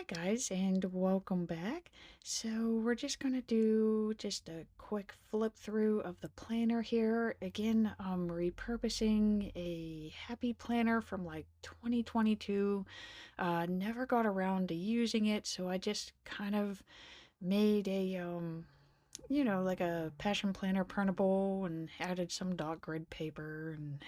guys, and welcome back. So we're just gonna do just a quick flip through of the planner here. Again, I'm repurposing a happy planner from like 2022. Never got around to using it, so I just kind of made a like a passion planner printable and added some dot grid paper and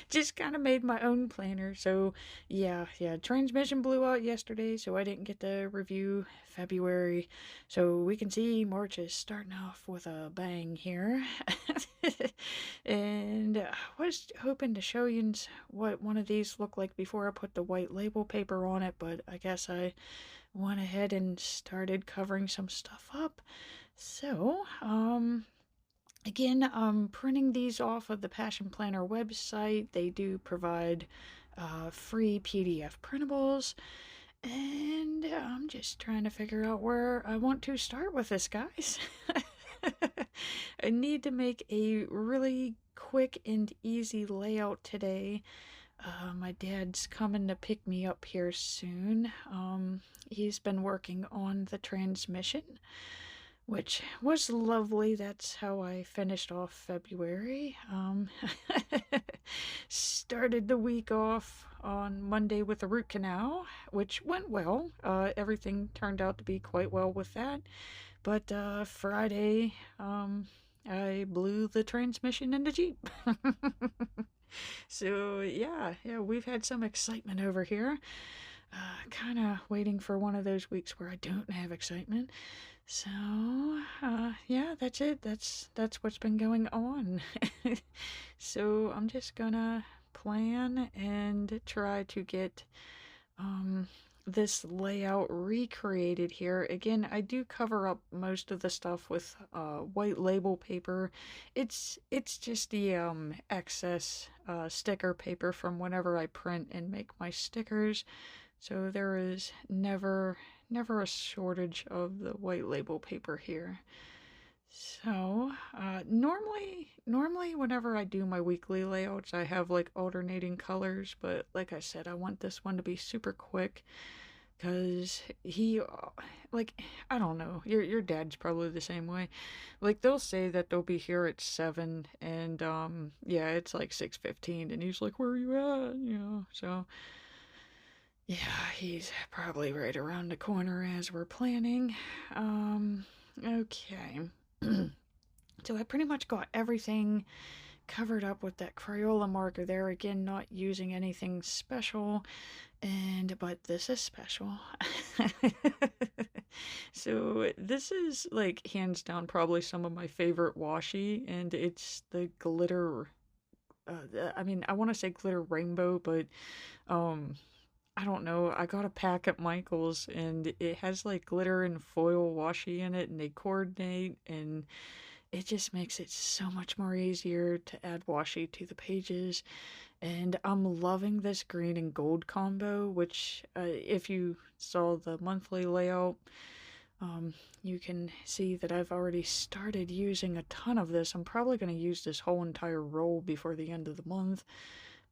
just kind of made my own planner. So yeah, transmission blew out yesterday, so I didn't get to review February. So we can see March is starting off with a bang here. And I was hoping to show you what one of these looked like before I put the white label paper on it, but I guess I went ahead and started covering some stuff up. So, again, I'm printing these off of the Passion Planner website. They do provide free PDF printables, and I'm just trying to figure out where I want to start with this, guys. I need to make a really quick and easy layout today. My dad's coming to pick me up here soon. He's been working on the transmission, which was lovely. That's how I finished off February. Started the week off on Monday with a root canal, which went well. Everything turned out to be quite well with that. But Friday, I blew the transmission in the Jeep. So yeah, we've had some excitement over here. Kind of waiting for one of those weeks where I don't have excitement. So yeah, that's it. That's what's been going on. So I'm just gonna plan and try to get this layout recreated here. Again, I do cover up most of the stuff with white label paper. It's just the excess sticker paper from whenever I print and make my stickers. So there is never a shortage of the white label paper here. So, normally whenever I do my weekly layouts, I have like alternating colors, but like I said, I want this one to be super quick because like, I don't know, your dad's probably the same way. Like, they'll say that they'll be here at 7 and, yeah, it's like 6:15 and he's like, where are you at? So, yeah, he's probably right around the corner as we're planning. Okay. So I pretty much got everything covered up with that Crayola marker there. Again, not using anything special, but this is special. So this is like hands down probably some of my favorite washi, and it's the glitter. I mean, I want to say glitter rainbow, but um, I don't know. I got a pack at Michael's and it has like glitter and foil washi in it and they coordinate and it just makes it so much more easier to add washi to the pages. And I'm loving this green and gold combo, which if you saw the monthly layout, you can see that I've already started using a ton of this. I'm probably going to use this whole entire roll before the end of the month.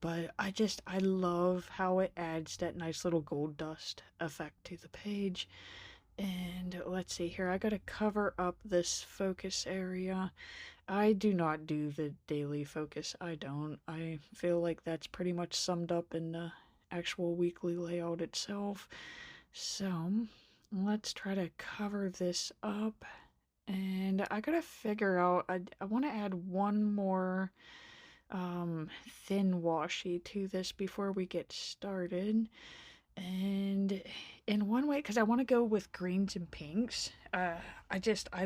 But I love how it adds that nice little gold dust effect to the page. And let's see here, I gotta cover up this focus area. I do not do the daily focus, I don't. I feel like that's pretty much summed up in the actual weekly layout itself. So let's try to cover this up. And I gotta figure out, I want to add one more thin washi to this before we get started. And in one way, because I want to go with greens and pinks. I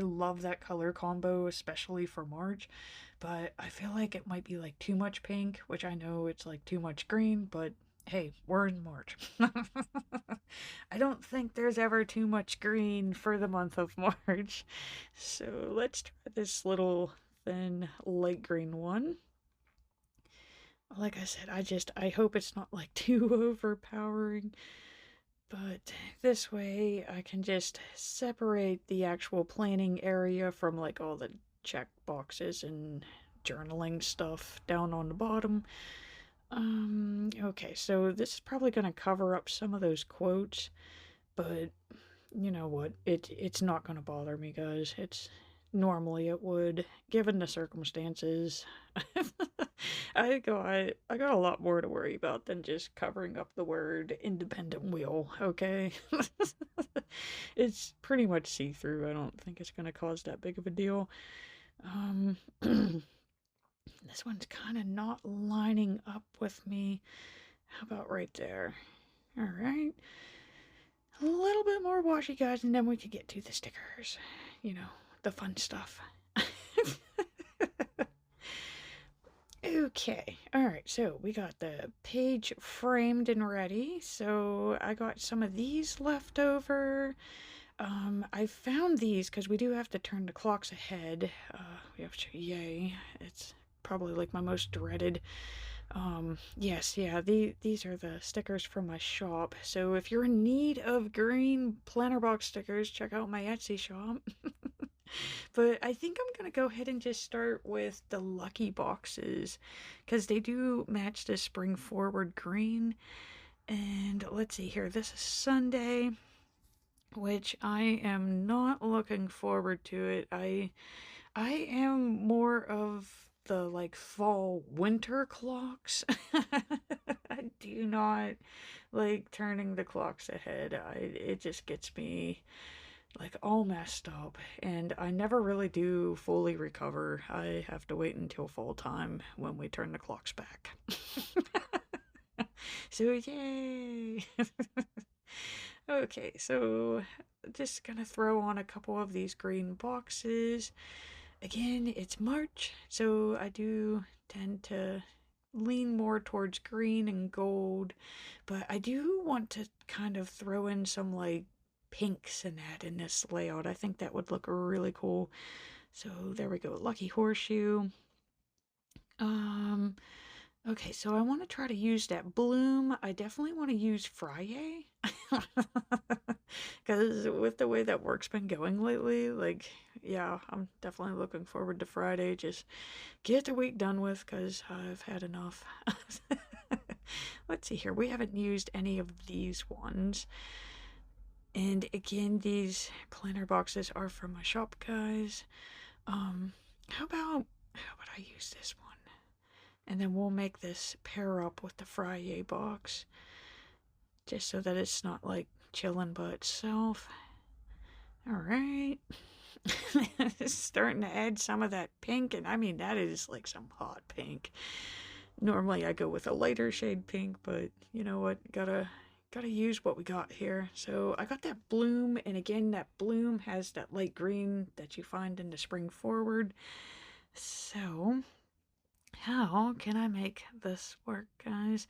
love that color combo, especially for March. But I feel like it might be like too much pink, which I know it's like too much green, but hey, we're in March. I don't think there's ever too much green for the month of March. So let's try this little thin light green one. Like I said, I hope it's not like too overpowering. But this way I can just separate the actual planning area from like all the check boxes and journaling stuff down on the bottom. Okay, so this is probably going to cover up some of those quotes. But you know what? It's not gonna bother me, guys. It's normally it would, given the circumstances. I got a lot more to worry about than just covering up the word independent wheel, okay? It's pretty much see-through. I don't think it's gonna cause that big of a deal. This one's kind of not lining up with me. How about right there? All right. A little bit more washi, guys, and then we could get to the stickers. You know, the fun stuff. Okay, alright, so we got the page framed and ready. So I got some of these left over. I found these because we do have to turn the clocks ahead. We have to, yay. It's probably like my most dreaded. Yes, yeah, these are the stickers from my shop. So if you're in need of green planner box stickers, check out my Etsy shop. But I think I'm gonna go ahead and just start with the lucky boxes because they do match the spring forward green. And let's see here, this is Sunday, which I am not looking forward to it. I am more of the like fall winter clocks. I do not like turning the clocks ahead. It just gets me like all messed up, and I never really do fully recover. I have to wait until fall time when we turn the clocks back. So yay. Okay, so just gonna throw on a couple of these green boxes. Again, it's March, so I do tend to lean more towards green and gold, but I do want to kind of throw in some like pinks and that in this layout. I think that would look really cool. So there we go, lucky horseshoe. Um, okay, so I want to try to use that bloom. I definitely want to use Friday. Because with the way that work's been going lately, like, yeah, I'm definitely looking forward to Friday. Just get the week done with because I've had enough. Let's see here. We haven't used any of these ones. And again, these planner boxes are from my shop, guys. How about I use this one? And then we'll make this pair up with the Friday box. Just so that it's not like chilling by itself. Alright. Starting to add some of that pink, and I mean that is like some hot pink. Normally I go with a lighter shade pink, but you know what? Gotta use what we got here. So I got that bloom, and again that bloom has that light green that you find in the spring forward. So how can I make this work, guys?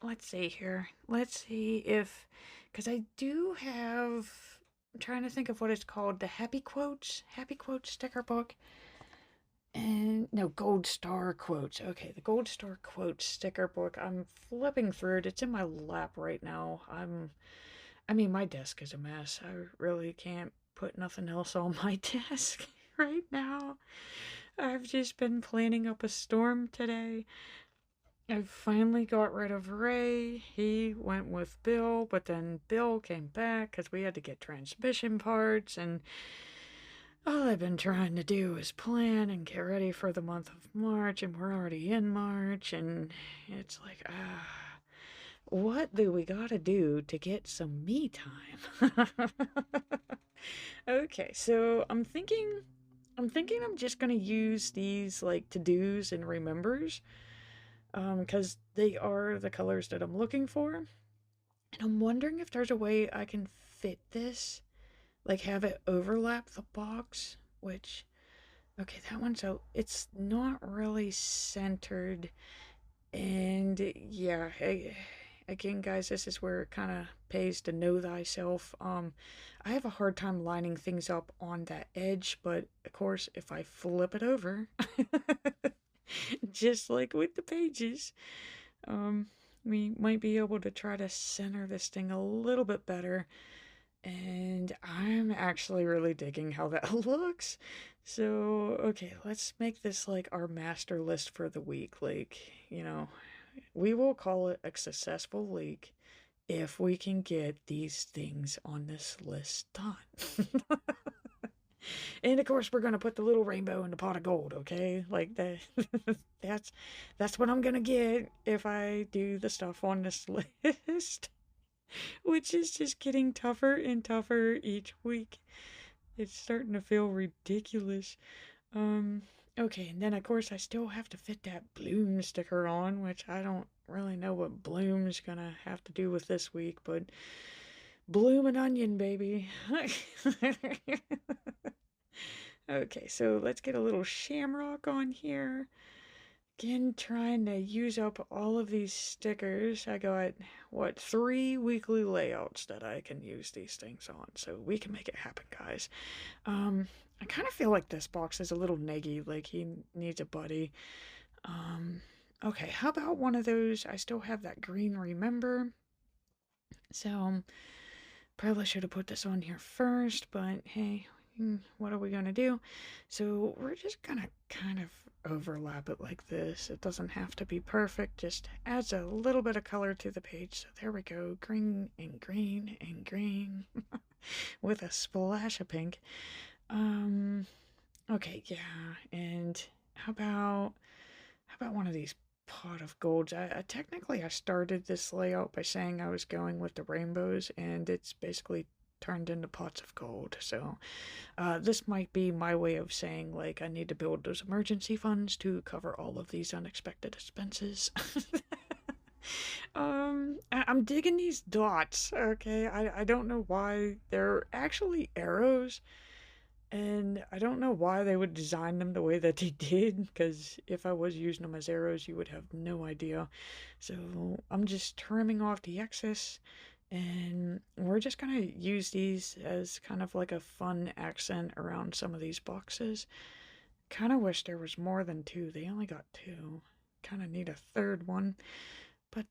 Let's see here. Let's see if, because I do have, I'm trying to think of what it's called, the Happy Quotes sticker book. And no, Gold Star Quotes. Okay, the Gold Star Quotes sticker book. I'm flipping through it. It's in my lap right now. I mean, my desk is a mess. I really can't put nothing else on my desk right now. I've just been planning up a storm today. I finally got rid of Ray. He went with Bill, but then Bill came back because we had to get transmission parts, and all I've been trying to do is plan and get ready for the month of March, and we're already in March, and it's like, what do we gotta do to get some me time? Okay, so I'm just gonna use these like to-dos and remembers because they are the colors that I'm looking for. And I'm wondering if there's a way I can fit this, like have it overlap the box, which, okay, that one's out. It's not really centered. And yeah, again, guys, this is where it kind of pays to know thyself. I have a hard time lining things up on that edge, but of course, if I flip it over, just like with the pages, um, we might be able to try to center this thing a little bit better. And I'm actually really digging how that looks. So, okay, let's make this like our master list for the week. Like, you know, we will call it a successful week if we can get these things on this list done. And of course, we're gonna put the little rainbow in the pot of gold, okay? Like that. that's that's what I'm gonna get if I do the stuff on this list, which is just getting tougher and tougher each week. It's starting to feel ridiculous. Um, okay, and then of course I still have to fit that bloom sticker on, which I don't really know what bloom's gonna have to do with this week, but bloom an onion, baby. Okay, so let's get a little shamrock on here. Again, trying to use up all of these stickers. I got, what, 3 weekly layouts that I can use these things on, so we can make it happen, guys. I kind of feel like this box is a little neggy, like he needs a buddy. Um, okay, how about one of those? I still have that green remember. So, probably should have put this on here first, but hey, what are we gonna do? So we're just gonna kind of overlap it like this. It doesn't have to be perfect, just adds a little bit of color to the page. So there we go, green and green and green with a splash of pink. Okay, yeah, and how about one of these pot of golds? Technically I started this layout by saying I was going with the rainbows, and it's basically turned into pots of gold. So this might be my way of saying, like, I need to build those emergency funds to cover all of these unexpected expenses. I'm digging these dots, okay? I don't know why they're actually arrows, and I don't know why they would design them the way that they did, because if I was using them as arrows, you would have no idea. So I'm just trimming off the excess, and we're just gonna use these as kind of like a fun accent around some of these boxes. Kind of wish there was more than 2. They only got 2. Kind of need a third one. But,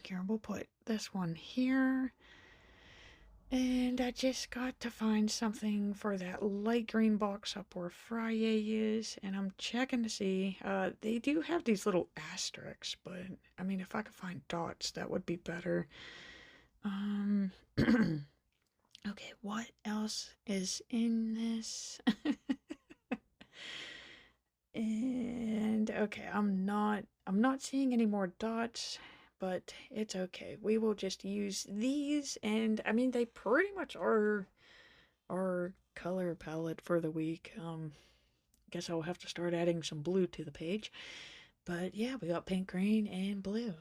here, we'll put this one here. And I just got to find something for that light green box up where Friday is, and I'm checking to see. They do have these little asterisks, but I mean, if I could find dots, that would be better. Um, okay, what else is in this? And okay, I'm not seeing any more dots, but it's okay. We will just use these, and I mean they pretty much are our color palette for the week. Guess I'll have to start adding some blue to the page. But yeah, we got pink, green, and blue.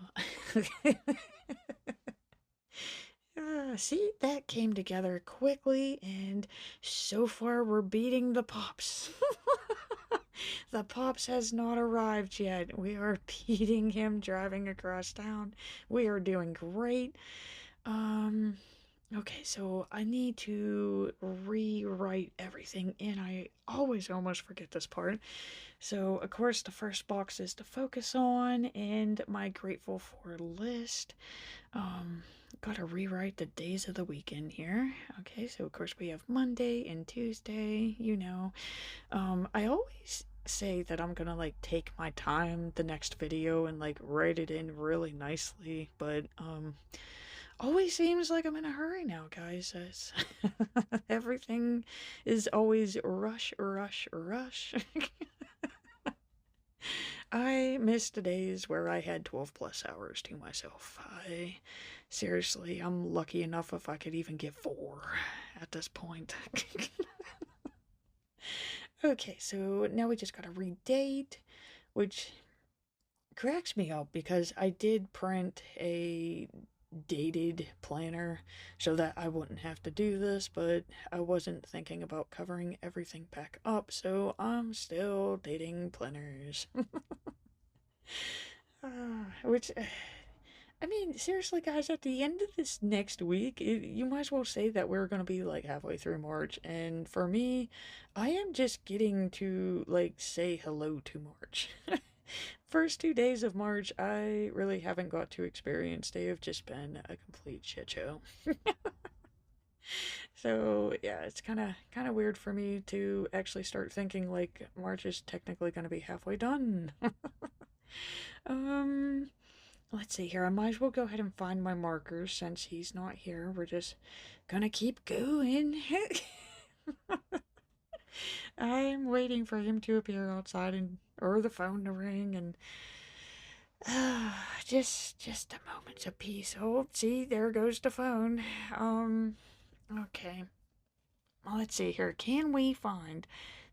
See, that came together quickly, and so far we're beating the Pops. The Pops has not arrived yet. We are beating him driving across town. We are doing great. Um, okay, so I need to rewrite everything, and I always almost forget this part. So, of course, the first box is to focus on, and my grateful for list. Um, Gotta rewrite the days of the weekend here. Okay, so of course we have Monday and Tuesday, you know. I always say that I'm gonna like take my time the next video and like write it in really nicely, but always seems like I'm in a hurry now, guys. Everything is always rush, rush, rush. I miss the days where I had 12 plus hours to myself. Seriously, I'm lucky enough if I could even get 4 at this point. Okay, so now we just gotta redate, which cracks me up because I did print a dated planner so that I wouldn't have to do this, but I wasn't thinking about covering everything back up, so I'm still dating planners. Which, I mean, seriously, guys, at the end of this next week, you might as well say that we're gonna be like halfway through March, and for me, I am just getting to like say hello to March. First 2 days of March, I really haven't got to experience. They have just been a complete shit show. So yeah, it's kind of weird for me to actually start thinking like March is technically gonna be halfway done. um. let's see here. I might as well go ahead and find my markers since he's not here. We're just gonna keep going. I'm waiting for him to appear outside and or the phone to ring and just a moment of peace. Oh, see, there goes the phone. Okay. Well, let's see here. Can we find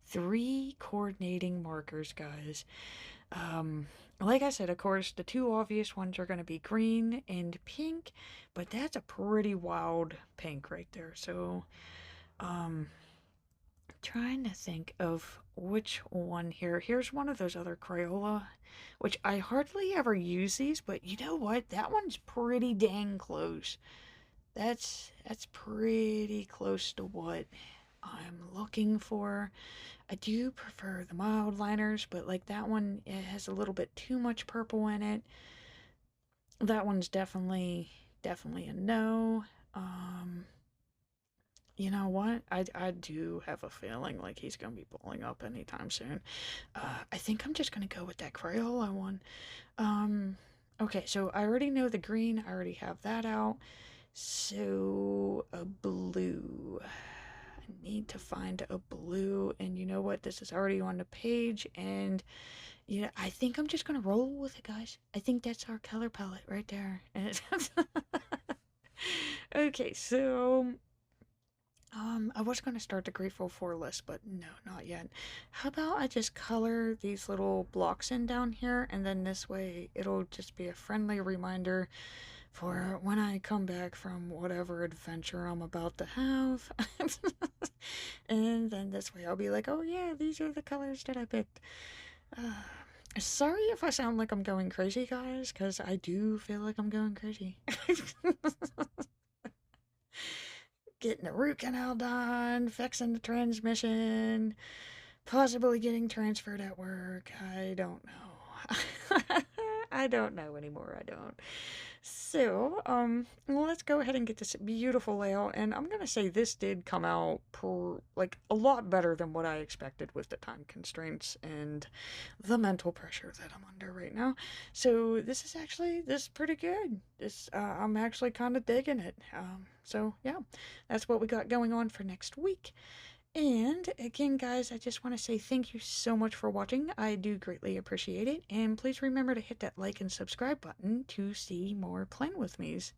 3 coordinating markers, guys? Um, like I said, of course, the 2 obvious ones are going to be green and pink, but that's a pretty wild pink right there. So, um, trying to think of which one here. Here's one of those other Crayola, which I hardly ever use these, but you know what? That one's pretty dang close. That's pretty close to what I'm looking for. I do prefer the mild liners, but like that one, it has a little bit too much purple in it. That one's definitely a no. Um, you know what? I do have a feeling like he's gonna be pulling up anytime soon. I think I'm just gonna go with that Crayola one. Um, okay, so I already know the green. I already have that out. So a blue. I need to find a blue, and you know what? This is already on the page, and yeah, I think I'm just gonna roll with it, guys. I think that's our color palette right there. Okay, so I was gonna start the Grateful for list, but no, not yet. How about I just color these little blocks in down here, and then this way it'll just be a friendly reminder for when I come back from whatever adventure I'm about to have. And then this way I'll be like, oh yeah, these are the colors that I picked. Uh, Sorry if I sound like I'm going crazy, guys, because I do feel like I'm going crazy. Getting the root canal done, fixing the transmission, possibly getting transferred at work. I don't know. I don't know anymore. I don't. So, let's go ahead and get this beautiful layout. And I'm gonna say this did come out like a lot better than what I expected with the time constraints and the mental pressure that I'm under right now. So this is pretty good. I'm actually kind of digging it. So yeah, that's what we got going on for next week. And again, guys, I just want to say thank you so much for watching. I do greatly appreciate it. And please remember to hit that like and subscribe button to see more Plan With Me's.